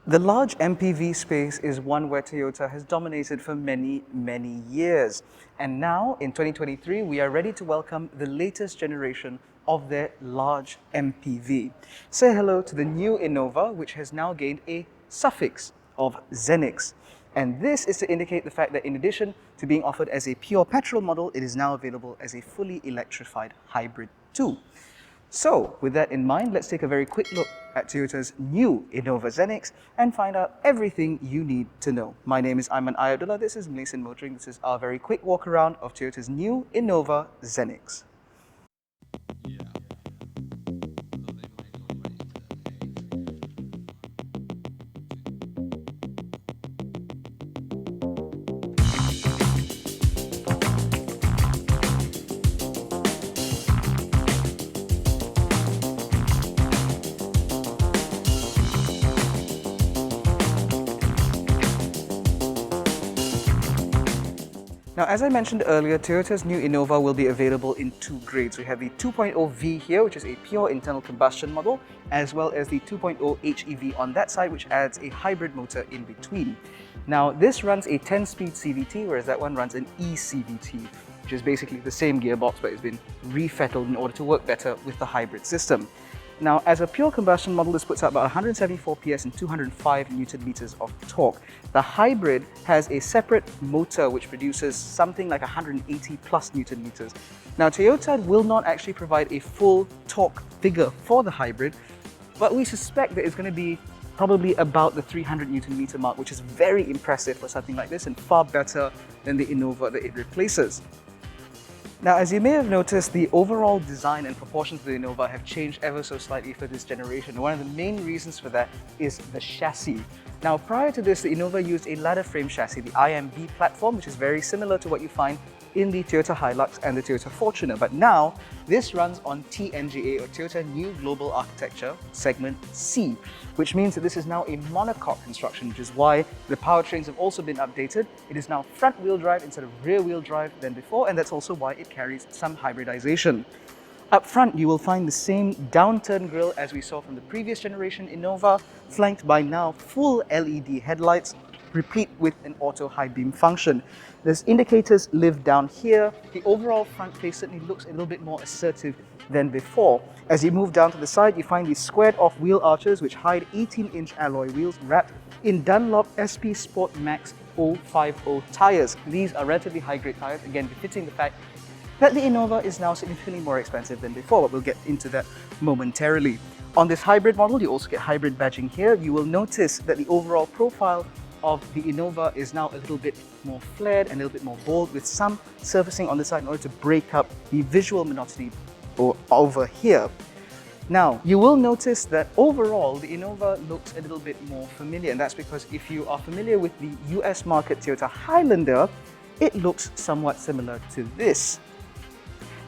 The large MPV space is one where Toyota has dominated for many, many years. And now, in 2023, we are ready to welcome the latest generation of their large MPV. Say hello to the new Innova, which has now gained a suffix of Zenix. And this is to indicate the fact that in addition to being offered as a pure petrol model, it is now available as a fully electrified hybrid too. So, with that in mind, let's take a very quick look at Toyota's new Innova Zenix and find out everything you need to know. My name is AIMAN ABDULLAH, this is MalaysianMotoring, this is our very quick walk around of Toyota's new Innova Zenix. Now, as I mentioned earlier, Toyota's new Innova will be available in two grades. We have the 2.0V here, which is a pure internal combustion model, as well as the 2.0 HEV on that side, which adds a hybrid motor in between. Now, this runs a 10-speed CVT, whereas that one runs an eCVT, which is basically the same gearbox, but it's been refettled in order to work better with the hybrid system. Now, as a pure combustion model, this puts out about 174 PS and 205 Newton meters of torque. The hybrid has a separate motor which produces something like 180 plus Newton meters. Now, Toyota will not actually provide a full torque figure for the hybrid, but we suspect that it's going to be probably about the 300 Newton meter mark, which is very impressive for something like this and far better than the Innova that it replaces. Now, as you may have noticed, the overall design and proportions of the Innova have changed ever so slightly for this generation. One of the main reasons for that is the chassis. Now, prior to this, the Innova used a ladder frame chassis, the IMB platform, which is very similar to what you find in the Toyota Hilux and the Toyota Fortuner. But now, this runs on TNGA, or Toyota New Global Architecture Segment C, which means that this is now a monocoque construction, which is why the powertrains have also been updated. It is now front-wheel drive instead of rear-wheel drive than before, and that's also why it carries some hybridization. Up front, you will find the same downturn grille as we saw from the previous generation Innova, flanked by now full LED headlights, replete with an auto high beam function. These indicators live down here. The overall front face certainly looks a little bit more assertive than before. As you move down to the side, you find these squared off wheel arches which hide 18-inch alloy wheels wrapped in Dunlop SP Sport Max 050 tires. These are relatively high-grade tires, again befitting the fact that the Innova is now significantly more expensive than before, but we'll get into that momentarily. On this hybrid model, you also get hybrid badging here. You will notice that the overall profile of the Innova is now a little bit more flared and a little bit more bold, with some surfacing on the side in order to break up the visual monotony over here. Now, you will notice that overall the Innova looks a little bit more familiar, and that's because if you are familiar with the US market Toyota Highlander, it looks somewhat similar to this.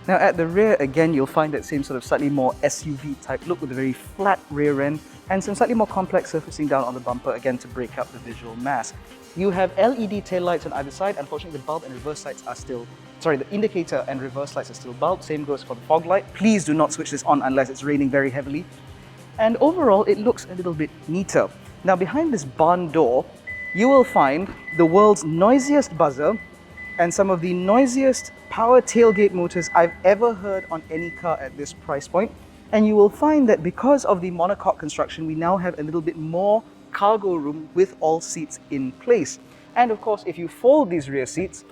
Now at the rear, again, you'll find that same sort of slightly more SUV type look with a very flat rear end and some slightly more complex surfacing down on the bumper, again to break up the visual mass. You have LED taillights on either side. Unfortunately, the bulb and reverse lights are still, the indicator and reverse lights are still bulb. Same goes for the fog light. Please do not switch this on unless it's raining very heavily. And overall, it looks a little bit neater. Now behind this barn door, you will find the world's noisiest buzzer and some of the noisiest power tailgate motors I've ever heard on any car at this price point. And you will find that because of the monocoque construction, we now have a little bit more cargo room with all seats in place. And of course, if you fold these rear seats,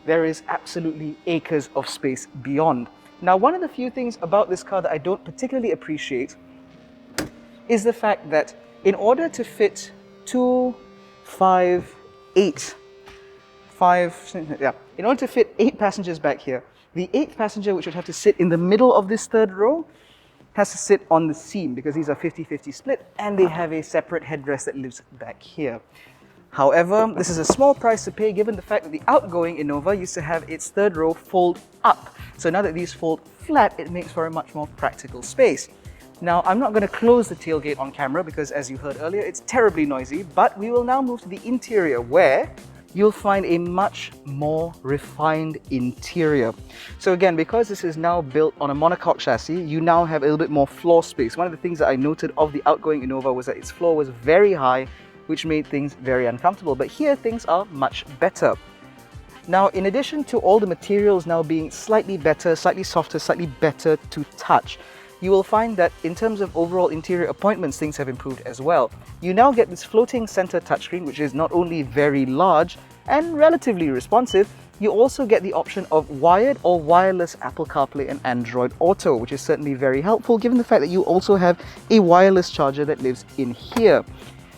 there is absolutely acres of space beyond. Now, one of the few things about this car that I don't particularly appreciate is the fact that in order to fit in order to fit 8 passengers back here, the 8th passenger, which would have to sit in the middle of this third row, has to sit on the seam because these are 50-50 split and they have a separate headrest that lives back here. However, this is a small price to pay given the fact that the outgoing Innova used to have its third row fold up. So now that these fold flat, it makes for a much more practical space. Now, I'm not going to close the tailgate on camera because, as you heard earlier, it's terribly noisy, but we will now move to the interior where you'll find a much more refined interior. So again, because this is now built on a monocoque chassis, you now have a little bit more floor space. One of the things that I noted of the outgoing Innova was that its floor was very high, which made things very uncomfortable. But here things are much better. Now, in addition to all the materials now being slightly better, slightly softer, slightly better to touch, you will find that in terms of overall interior appointments, things have improved as well. You now get this floating center touchscreen, which is not only very large and relatively responsive, you also get the option of wired or wireless Apple CarPlay and Android Auto, which is certainly very helpful given the fact that you also have a wireless charger that lives in here.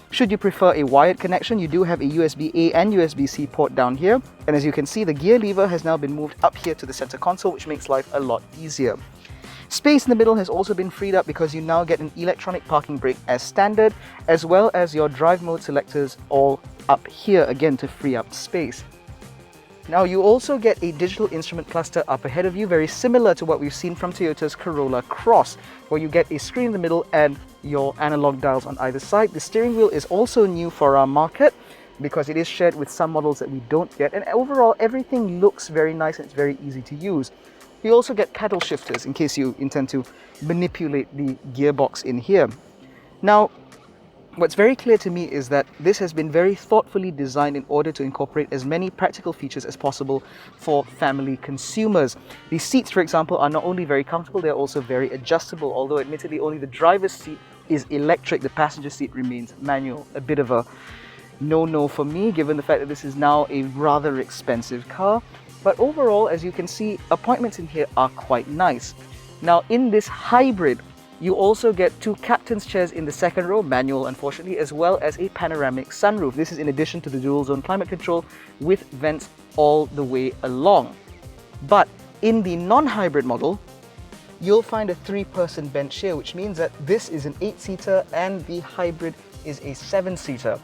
Should you prefer a wired connection, you do have a USB-A and USB-C port down here. And as you can see, the gear lever has now been moved up here to the center console, which makes life a lot easier. Space in the middle has also been freed up because you now get an electronic parking brake as standard, as well as your drive mode selectors all up here again to free up space. Now you also get a digital instrument cluster up ahead of you, very similar to what we've seen from Toyota's Corolla Cross, where you get a screen in the middle and your analog dials on either side. The steering wheel is also new for our market because it is shared with some models that we don't get, and overall everything looks very nice and it's very easy to use. You also get paddle shifters in case you intend to manipulate the gearbox in here. Now, what's very clear to me is that this has been very thoughtfully designed in order to incorporate as many practical features as possible for family consumers. The seats, for example, are not only very comfortable, they're also very adjustable, although admittedly only the driver's seat is electric, the passenger seat remains manual. A bit of a no-no for me, given the fact that this is now a rather expensive car. But overall, as you can see, appointments in here are quite nice. Now, in this hybrid, you also get two captain's chairs in the second row, manual unfortunately, as well as a panoramic sunroof. This is in addition to the dual zone climate control with vents all the way along. But in the non-hybrid model, you'll find a 3-person bench here, which means that this is an 8-seater and the hybrid is a 7-seater.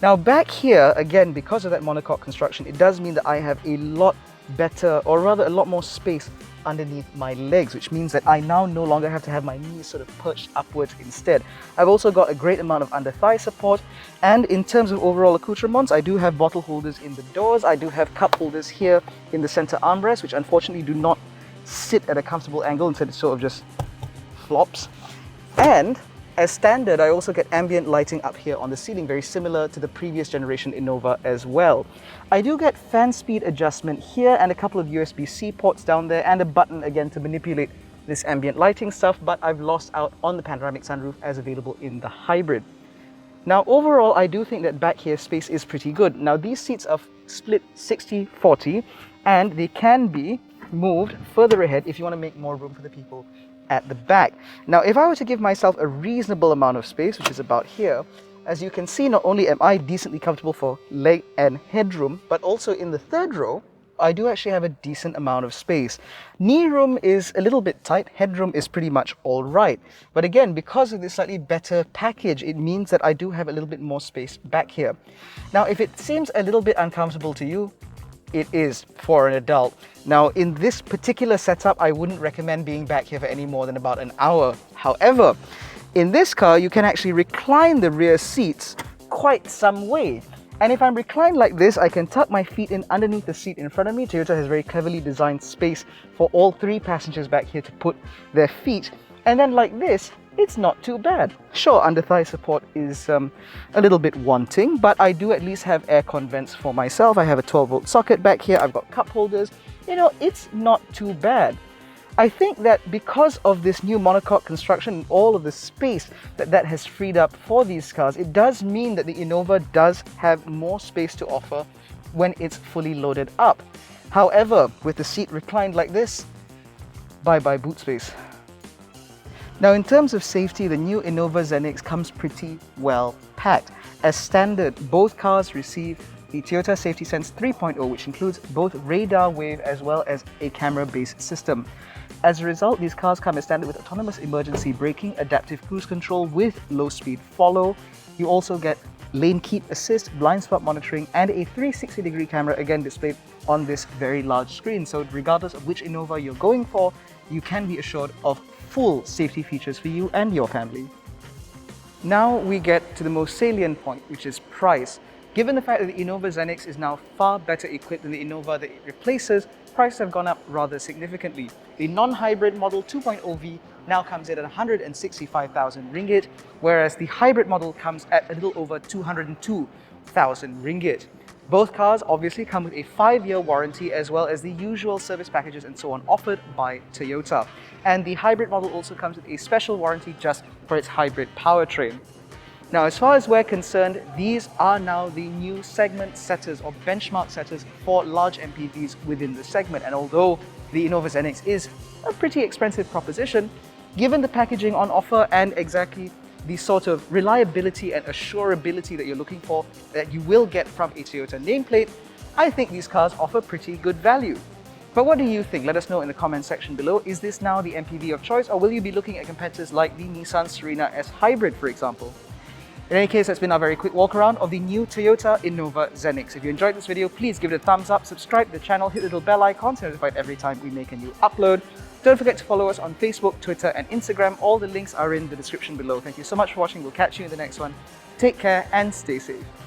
Now back here, again, because of that monocoque construction, it does mean that I have a lot better, or rather a lot more space underneath my legs, which means that I now no longer have to have my knees sort of perched upwards instead. I've also got a great amount of under thigh support, and in terms of overall accoutrements, I do have bottle holders in the doors. I do have cup holders here in the center armrest, which unfortunately do not sit at a comfortable angle, instead it sort of just flops. And as standard, I also get ambient lighting up here on the ceiling, very similar to the previous generation Innova as well. I do get fan speed adjustment here and a couple of USB-C ports down there and a button again to manipulate this ambient lighting stuff, but I've lost out on the panoramic sunroof as available in the hybrid. Now overall, I do think that back here space is pretty good. Now these seats are split 60-40 and they can be moved further ahead if you want to make more room for the people at the back. Now, if I were to give myself a reasonable amount of space, which is about here, as you can see, not only am I decently comfortable for leg and headroom, but also in the third row, I do actually have a decent amount of space. Knee room is a little bit tight, headroom is pretty much all right. But again, because of this slightly better package, it means that I do have a little bit more space back here. Now, if it seems a little bit uncomfortable to you, it is for an adult. Now, in this particular setup, I wouldn't recommend being back here for any more than about an hour. However, in this car, you can actually recline the rear seats quite some way. And if I'm reclined like this, I can tuck my feet in underneath the seat in front of me. Toyota has very cleverly designed space for all 3 passengers back here to put their feet. And then like this, it's not too bad. Sure, under thigh support is a little bit wanting, but I do at least have aircon vents for myself. I have a 12-volt socket back here. I've got cup holders. You know, it's not too bad. I think that because of this new monocoque construction and all of the space that has freed up for these cars, it does mean that the Innova does have more space to offer when it's fully loaded up. However, with the seat reclined like this, bye-bye boot space. Now, in terms of safety, the new Innova Zenix comes pretty well packed. As standard, both cars receive the Toyota Safety Sense 3.0, which includes both radar wave as well as a camera-based system. As a result, these cars come as standard with autonomous emergency braking, adaptive cruise control with low-speed follow. You also get lane keep assist, blind spot monitoring, and a 360-degree camera, again displayed on this very large screen. So regardless of which Innova you're going for, you can be assured of full safety features for you and your family. Now we get to the most salient point, which is price. Given the fact that the Innova Zenix is now far better equipped than the Innova that it replaces, prices have gone up rather significantly. The non-hybrid model 2.0V now comes in at 165,000 ringgit, whereas the hybrid model comes at a little over 202,000 ringgit. Both cars obviously come with a 5-year warranty as well as the usual service packages and so on offered by Toyota. And the hybrid model also comes with a special warranty just for its hybrid powertrain. Now, as far as we're concerned, these are now the new segment setters or benchmark setters for large MPVs within the segment. And although the Innova Zenix is a pretty expensive proposition, given the packaging on offer and exactly the sort of reliability and assurability that you're looking for that you will get from a Toyota nameplate, I think these cars offer pretty good value. But what do you think? Let us know in the comment section below. Is this now the MPV of choice, or will you be looking at competitors like the Nissan Serena S Hybrid, for example? In any case, that's been our very quick walk around of the new Toyota Innova Zenix. If you enjoyed this video, please give it a thumbs up, subscribe to the channel, hit the little bell icon to be notified every time we make a new upload. Don't forget to follow us on Facebook, Twitter and Instagram. All the links are in the description below. Thank you so much for watching. We'll catch you in the next one. Take care and stay safe.